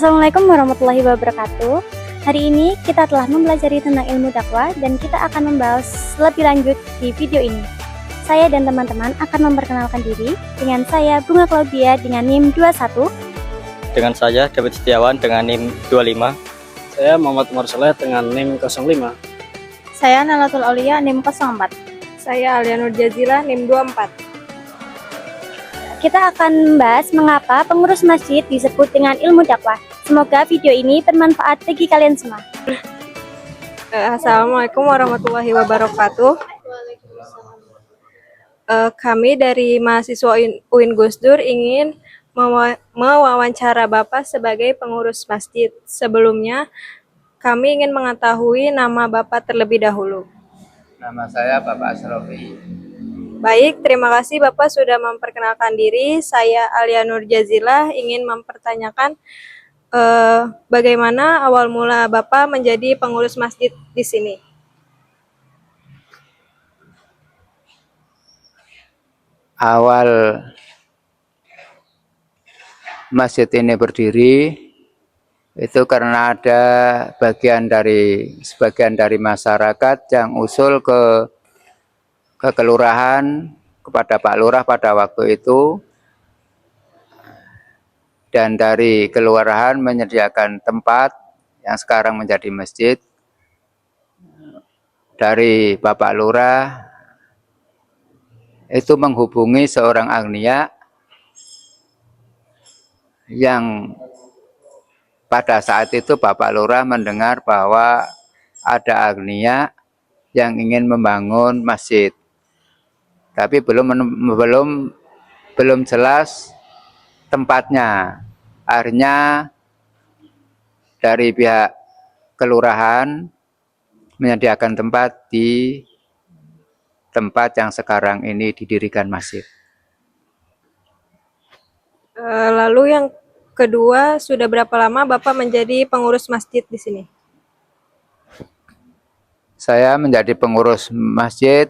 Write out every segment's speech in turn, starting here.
Assalamualaikum warahmatullahi wabarakatuh. Hari ini kita telah mempelajari tentang ilmu dakwah dan kita akan membahas lebih lanjut di video ini. Saya dan teman-teman akan memperkenalkan diri. Dengan saya Bunga Claudia dengan NIM 21. Dengan saya David Setiawan dengan NIM 25. Saya Muhammad Umar Saleh dengan NIM 05. Saya Nalatul Aulia NIM 04. Saya Alia Nur Jazila NIM 24. Kita akan membahas mengapa pengurus masjid disebut dengan ilmu dakwah. Semoga video ini bermanfaat bagi kalian semua. Assalamualaikum warahmatullahi wabarakatuh. Kami dari mahasiswa UIN Gus Dur ingin mewawancara Bapak sebagai pengurus masjid. Sebelumnya, kami ingin mengetahui nama Bapak terlebih dahulu. Nama saya Bapak Asrofi. Baik, terima kasih Bapak sudah memperkenalkan diri. Saya Alia Nur Jazila ingin mempertanyakan bagaimana awal mula Bapak menjadi pengurus masjid di sini. Awal masjid ini berdiri itu karena ada sebagian dari masyarakat yang usul ke kelurahan kepada Pak Lurah pada waktu itu, dan dari kelurahan menyediakan tempat yang sekarang menjadi masjid. Dari Bapak Lurah itu menghubungi seorang agnia yang pada saat itu Bapak Lurah mendengar bahwa ada agnia yang ingin membangun masjid, tapi belum jelas tempatnya. Akhirnya dari pihak kelurahan menyediakan tempat di tempat yang sekarang ini didirikan masjid. Lalu yang kedua, sudah berapa lama Bapak menjadi pengurus masjid di sini? Saya menjadi pengurus masjid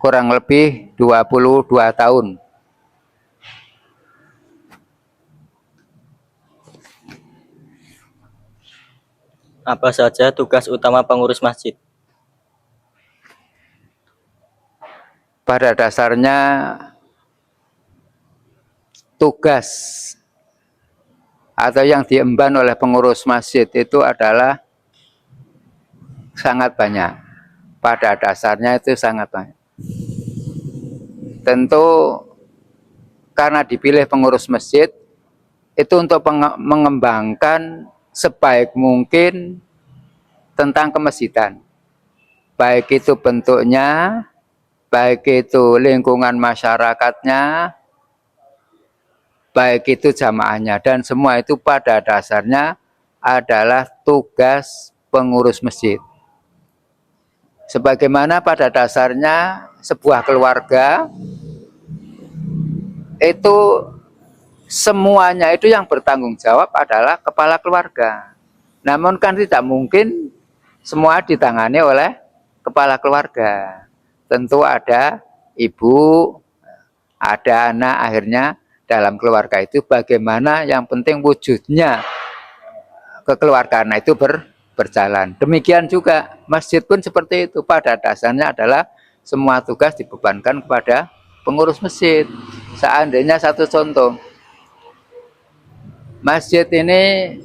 kurang lebih 22 tahun. Apa saja tugas utama pengurus masjid? Pada dasarnya tugas atau yang diemban oleh pengurus masjid itu adalah sangat banyak. Pada dasarnya itu sangat banyak. Tentu karena dipilih pengurus masjid itu untuk mengembangkan sebaik mungkin tentang kemasjidan. Baik itu bentuknya, baik itu lingkungan masyarakatnya, baik itu jamaahnya, dan semua itu pada dasarnya adalah tugas pengurus masjid. Sebagaimana pada dasarnya sebuah keluarga itu semuanya itu yang bertanggung jawab adalah kepala keluarga. Namun kan tidak mungkin semua ditangani oleh kepala keluarga. Tentu ada ibu, ada anak, akhirnya dalam keluarga itu bagaimana yang penting wujudnya kekeluargaan itu berjalan. Demikian juga masjid pun seperti itu. Pada dasarnya adalah semua tugas dibebankan kepada pengurus masjid. Seandainya satu contoh, masjid ini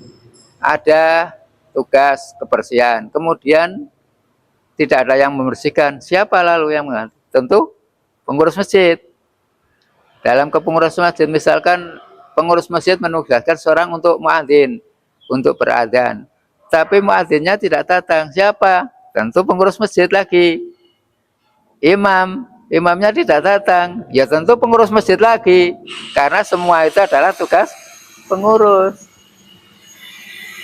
ada tugas kebersihan, kemudian tidak ada yang membersihkan, siapa lalu yang mengganti? Tentu pengurus masjid. Dalam kepengurusan masjid, misalkan pengurus masjid menugaskan seorang untuk muadzin, untuk beradzan, tapi muadzinnya tidak datang, siapa? Tentu pengurus masjid lagi. Imamnya tidak datang, ya tentu pengurus masjid lagi, karena semua itu adalah tugas pengurus.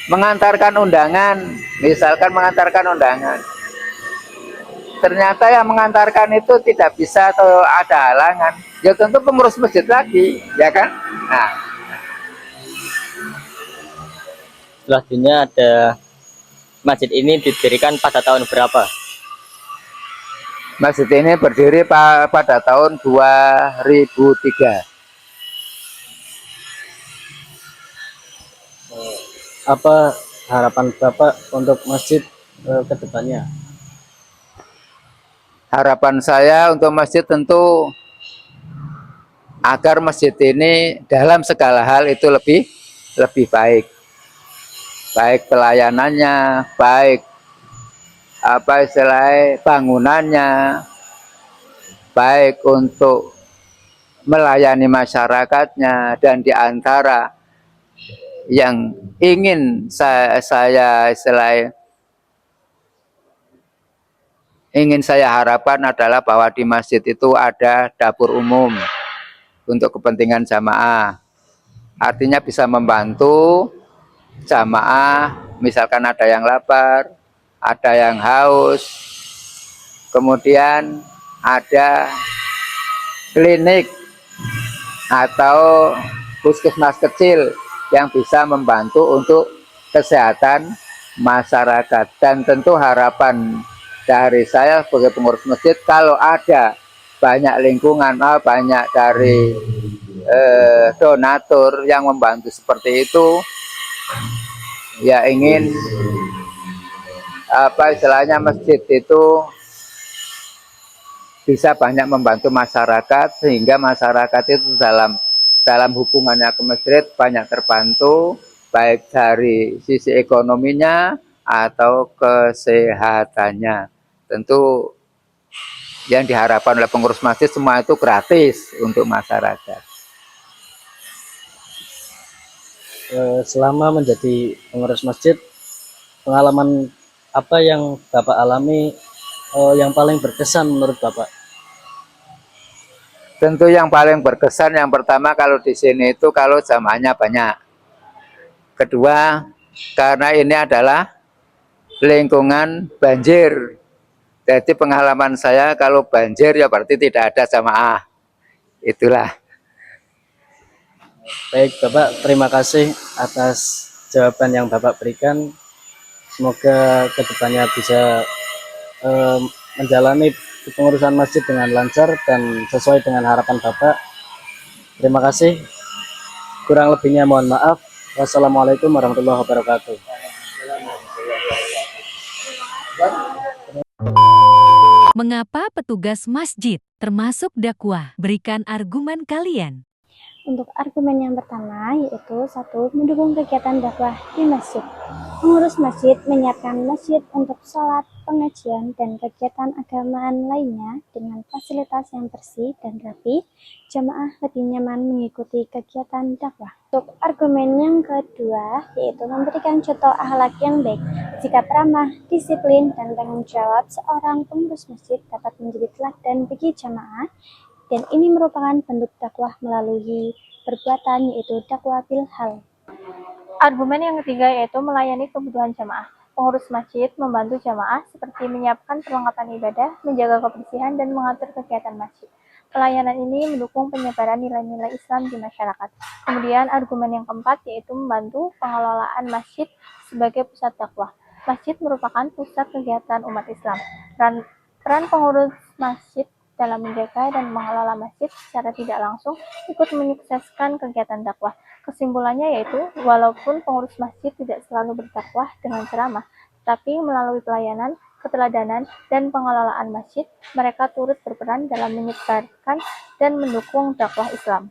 Mengantarkan undangan, misalkan mengantarkan undangan, ternyata yang mengantarkan itu tidak bisa atau ada halangan, ya tentu pengurus masjid lagi, ya kan? Nah, Selanjutnya ada masjid ini didirikan pada tahun berapa? masjid ini berdiri pada tahun 2003. apa harapan Bapak untuk masjid ke depannya? Harapan saya untuk masjid tentu agar masjid ini dalam segala hal itu lebih baik. Baik pelayanannya, baik apa istilahnya bangunannya, baik untuk melayani masyarakatnya, dan di antara yang ingin saya harapkan adalah bahwa di masjid itu ada dapur umum untuk kepentingan jamaah. Artinya bisa membantu jamaah, misalkan ada yang lapar, ada yang haus, kemudian ada klinik atau puskesmas kecil yang bisa membantu untuk kesehatan masyarakat. Dan tentu harapan dari saya sebagai pengurus masjid, kalau ada banyak lingkungan, banyak dari donatur yang membantu seperti itu, ya ingin apa istilahnya masjid itu bisa banyak membantu masyarakat, sehingga masyarakat itu dalam hubungannya ke masjid banyak terbantu, baik dari sisi ekonominya atau kesehatannya. Tentu yang diharapkan oleh pengurus masjid semua itu gratis untuk masyarakat. Selama menjadi pengurus masjid, pengalaman apa yang Bapak alami yang paling berkesan menurut Bapak? Tentu yang paling berkesan yang pertama kalau di sini itu kalau jamaahnya banyak. Kedua, karena ini adalah lingkungan banjir. Jadi pengalaman saya kalau banjir ya berarti tidak ada jamaah. Itulah. Baik Bapak, terima kasih atas jawaban yang Bapak berikan. Semoga kedepannya bisa menjalani kepengurusan masjid dengan lancar dan sesuai dengan harapan Bapak. Terima kasih. Kurang lebihnya mohon maaf. Wassalamualaikum warahmatullahi wabarakatuh. Mengapa petugas masjid termasuk dakwah? Berikan argumen kalian. Untuk argumen yang pertama yaitu satu, mendukung kegiatan dakwah di masjid. Pengurus masjid menyiapkan masjid untuk sholat, pengajian, dan kegiatan agamaan lainnya dengan fasilitas yang bersih dan rapi. Jamaah lebih nyaman mengikuti kegiatan dakwah. Untuk argumen yang kedua yaitu memberikan contoh akhlak yang baik. Sikap ramah, disiplin, dan tanggung jawab seorang pengurus masjid dapat menjadi teladan bagi jamaah. Dan ini merupakan bentuk dakwah melalui perbuatan yaitu dakwah bil hal. Argumen yang ketiga yaitu melayani kebutuhan jamaah. Pengurus masjid membantu jamaah seperti menyiapkan perlengkapan ibadah, menjaga kebersihan, dan mengatur kegiatan masjid. Pelayanan ini mendukung penyebaran nilai-nilai Islam di masyarakat. Kemudian argumen yang keempat yaitu membantu pengelolaan masjid sebagai pusat dakwah. Masjid merupakan pusat kegiatan umat Islam. Peran pengurus masjid dalam menjaga dan mengelola masjid secara tidak langsung ikut menyukseskan kegiatan dakwah. Kesimpulannya yaitu, walaupun pengurus masjid tidak selalu berdakwah dengan ceramah, tetapi melalui pelayanan, keteladanan, dan pengelolaan masjid, mereka turut berperan dalam menyebarkan dan mendukung dakwah Islam.